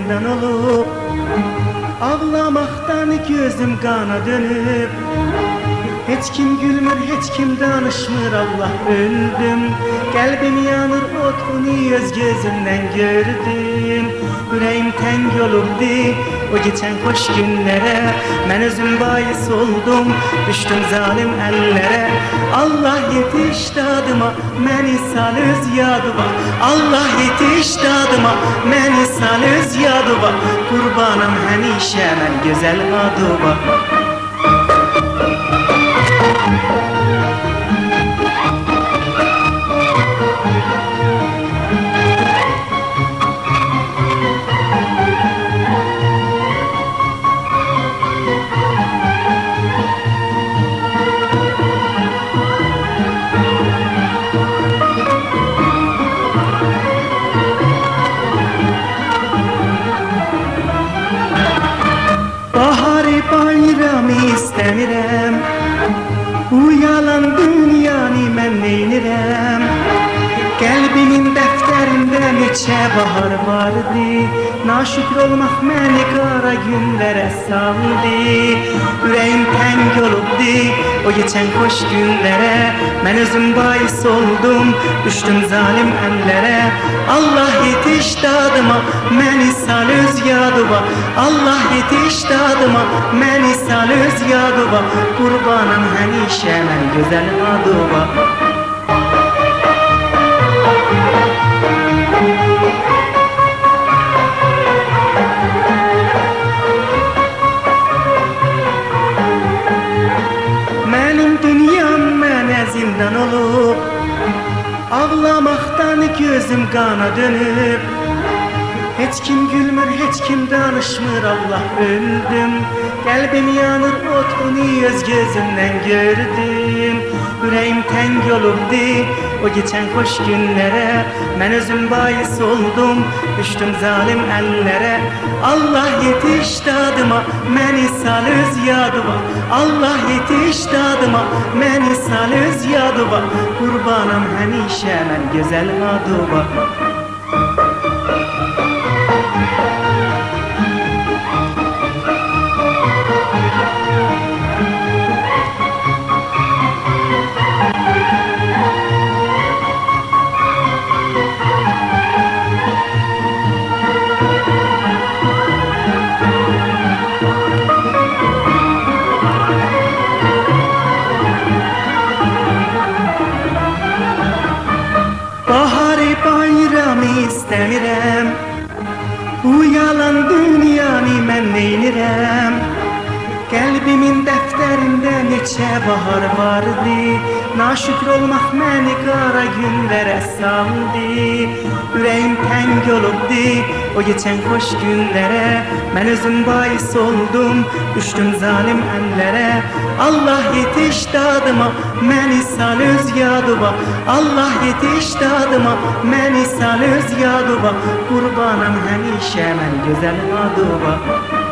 zindan olup ağlamaktan gözüm kana dönüp hiç kim gülmür, hiç kim danışmır, Allah öldüm. Kalbim yanır, otunu öz gözümden gördüm. Yüreğim teng olubdi o geçen hoş günlere. Ben özüm bahis oldum, düştüm zalim ellere. Allah yetiş dadıma, məni sal öz yadıma. Allah yetiş dadıma, məni sal öz yadıma. Kurbanım həmişə mən gözəl adıma. Bayramı istəmirəm, uyalan dünyanı mən neynirəm. Qəlbimin dəftərində neçə bahar vardı, naşükür olmaq məni qara günlərə saldı. Ürəyim təng olubdi o geçən xoş günlərə. Mən özüm bahis oldum, düşdüm zalim əllərə. Allah yetiş dadıma, məni sal öz yadıma. Allah yetiş dadıma, məni sal öz yadıma. Qurbanım həmişə mən gözəl adıma. Mənim dünyam mənə zindan olub ağlamaktan gözüm kana dönüp hiç kim gülmür, hiç kim danışmır, Allah öldüm. Kalbim yanır, otunu öz gözümden gördüm. Yüreğim teng olubdi o geçen hoş günlere. Ben özüm bahis oldum, düştüm zalim ellere. Allah yetiş dadıma, məni sal öz yadıma. Allah yetiş dadıma, məni sal öz yadıma. Kurbanım həmişə mən gözəl adıma. Bayramı istəmirəm, uyalan dünyanı mən neynirəm. Qəlbimin dəftərində neçə bahar vardı, naşükür olmaq məni qara günlərə saldı. Ürəyim təng olubdi o geçən xoş günlərə. Mən özüm bahis oldum, düşdüm zalim əllərə. Allah yetiş dadıma, məni sal öz yadıma. Allah yetiş dadıma, məni sal öz yadıma. Qurbanım həmişə mən gözəl adıma.